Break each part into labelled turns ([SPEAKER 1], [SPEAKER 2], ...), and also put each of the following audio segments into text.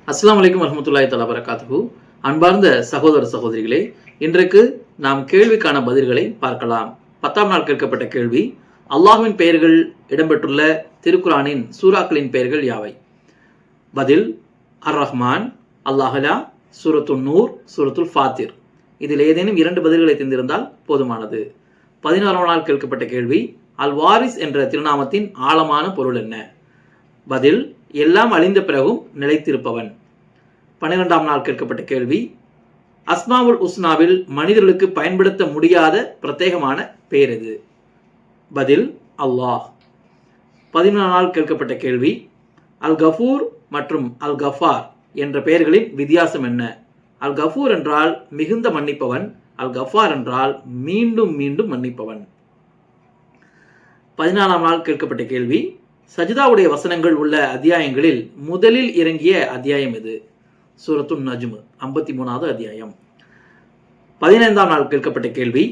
[SPEAKER 1] அஸ்ஸலாமு அலைக்கும் வரஹ்மத்துல்லாஹி தஆலா பரகாத்துஹு. அன்பார்ந்த சகோதர சகோதரிகளே, இன்றைக்கு நாம் கேள்விக்கான பதில்களை பார்க்கலாம். 10ஆம் நாள் கேட்கப்பட்ட கேள்வி, அல்லாஹ்வின் பெயர்கள் இடம்பெற்றுள்ள திருக்குரானின் சூறாக்களின் பெயர்கள் யாவை? பதில் அர் ரஹ்மான், அல்லாஹலா, சூரத்துல் நூர், சூரத்துல் ஃபாத்திர். இதில் ஏதேனும் 2 பதில்களை தெரிந்திருந்தால் போதுமானது. 16ஆம் நாள் கேட்கப்பட்ட கேள்வி, அல் வாரிஸ் என்ற திருநாமத்தின் ஆழமான பொருள் என்ன? பதில் எல்லாம் அழிந்த பிறகும் நிலைத்திருப்பவன். 12ஆம் நாள் கேட்கப்பட்ட கேள்வி, அஸ்மாவுல் உஸ்னாவில் மனிதர்களுக்கு பயன்படுத்த முடியாத பிரத்யேகமான பெயர் எது? பதில் அல்லாஹ். 13ஆம் நாள் கேட்கப்பட்ட கேள்வி, அல் கஃபூர் மற்றும் அல் கஃபார் என்ற பெயர்களின் வித்தியாசம் என்ன? அல் கஃபூர் என்றால் மிகுந்த மன்னிப்பவன், அல் கஃபார் என்றால் மீண்டும் மீண்டும் மன்னிப்பவன். 14ஆம் நாள் கேட்கப்பட்ட கேள்வி, சஜிதாவுடைய வசனங்கள் உள்ள அத்தியாயங்களில் முதலில் இறங்கிய அத்தியாயம் எது? சூரத்துன் நஜ்ம் 53வது அத்தியாயம். 15ஆம் நாள் கேட்கப்பட்ட கேள்வி,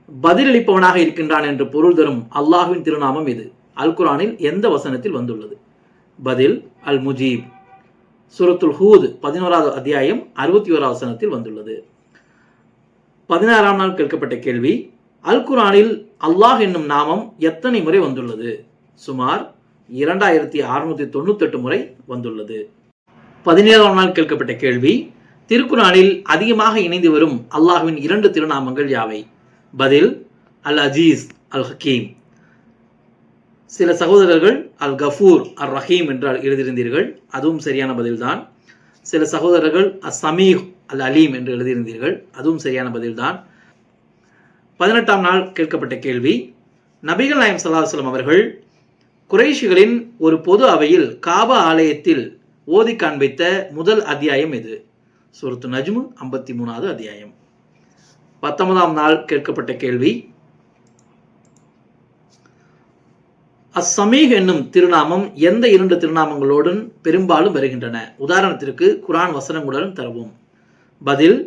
[SPEAKER 1] பதிலளிப்பவனாக இருக்கின்றான் என்று பொருள் தரும் அல்லாஹ்வின் திருநாமம் எது? அல் குர்ஆனில் எந்த வசனத்தில் வந்துள்ளது? பதில் அல் முஜீப். சூரத்துல் ஹூத் 11வது அத்தியாயம் 61வது வசனத்தில் வந்துள்ளது. 16ஆம் நாள் கேட்கப்பட்ட கேள்வி, அல் குர்ஆனில் அல்லாஹ் என்னும் நாமம் எத்தனை முறை வந்துள்ளது? சுமார் 2698 முறை வந்துள்ளது. 17ஆம் நாள் கேட்கப்பட்ட கேள்வி, திருக்குர்ஆனில் அதிகமாக இணைந்து வரும் அல்லாஹ்வின் 2 திருநாமங்கள் யாவை? பதில் அல் அஜீஸ், அல் ஹக்கீம். சில சகோதரர்கள் அல் கஃபூர், அல் ரஹீம் என்றால் எழுதியிருந்தீர்கள், அதுவும் சரியான பதில்தான். சில சகோதரர்கள் அஸ் சமீஹ், அல் அலீம் என்று எழுதியிருந்தீர்கள், அதுவும் சரியான பதில்தான். 18ஆம் நாள் கேட்கப்பட்ட கேள்வி, நபிகள் நாயகம் ஸல்லல்லாஹு அலைஹி வஸல்லம் அவர்கள் குறைஷிகளின் ஒரு பொது அவையில் காபா ஆலயத்தில் ஓதி காண்பித்த முதல் அத்தியாயம் எது? சூரத்து நஜ்ம் 53வது அத்தியாயம். 19ஆம் நாள் கேட்கப்பட்ட கேள்வி, அஸ் சமீஹ் என்னும் திருநாமம் எந்த 2 திருநாமங்களோடு பெரும்பாலும் வருகின்றன? உதாரணத்திற்கு குர்ஆன் வசனங்களுடன் தரவும். பதில்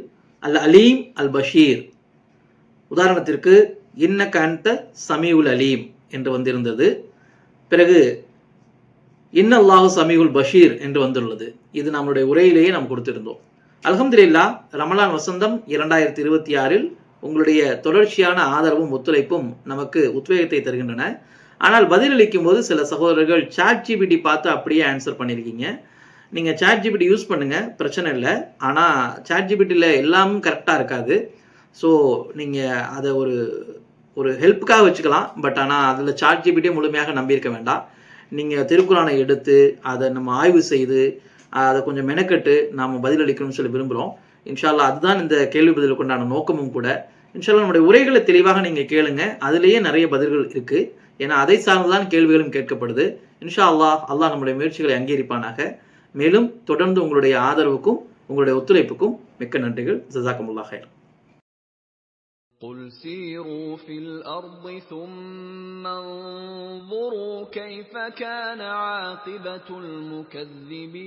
[SPEAKER 1] அல் அலீம், அல் பஷீர். உதாரணத்திற்கு இன்னக அன்த சமீஉல் அலீம் என்று வந்திருந்தது. பிறகு இன்னல்லாஹு சமீஉல் பஷீர் என்று வந்துள்ளது. இது நம்முடைய உரையிலேயே நாம் கொடுத்திருந்தோம். அல்ஹம்துலில்லாஹ், ரமலான் வசந்தம் 2026 உங்களுடைய தொடர்ச்சியான ஆதரவும் ஒத்துழைப்பும் நமக்கு உத்வேகத்தை தருகின்றன. ஆனால் பதிலளிக்கும் போது சில சகோதரர்கள் சாட் ஜிபிடி பார்த்து அப்படியே ஆன்சர் பண்ணியிருக்கீங்க. நீங்கள் சாட் ஜிபிடி யூஸ் பண்ணுங்க, பிரச்சனை இல்லை. ஆனால் சாட் ஜிபிடியில் எல்லாமும் கரெக்டாக இருக்காது. ஸோ நீங்கள் அதை ஒரு ஹெல்ப்புக்காக வச்சுக்கலாம். பட் ஆனால் அதில் சாட் ஜிபிடியே முழுமையாக நம்பியிருக்க வேண்டாம். நீங்கள் திருக்குர்ஆனை எடுத்து அதை நம்ம ஆய்வு செய்து அதை கொஞ்சம் மெனக்கெட்டு நாம் பதிலளிக்கணும்னு சொல்லி விரும்புகிறோம். இன்ஷா அல்லாஹ், அதுதான் இந்த கேள்வி பதிலுக்கு உண்டான நோக்கமும் கூட. இன்ஷா அல்லாஹ், நம்முடைய உரைகளை தெளிவாக நீங்கள் கேளுங்க, அதிலேயே நிறைய பதில்கள் இருக்குது. ஏன்னா அதை சார்ந்துதான் கேள்விகளும் கேட்கப்படுது. இன்ஷா அல்லாஹ், அல்லாஹ் நம்முடைய முயற்சிகளை அங்கீகரிப்பானாக. மேலும் தொடர்ந்து உங்களுடைய ஆதரவுக்கும் உங்களுடைய ஒத்துழைப்புக்கும் மிக்க நன்றிகள். ஜஸாக்கமுல்லாஹ் ஹைர்.
[SPEAKER 2] قُلْ سِيرُوا فِي الْأَرْضِ ثُمَّ انظُرُوا كَيْفَ كَانَ عَاقِبَةُ الْمُكَذِّبِينَ.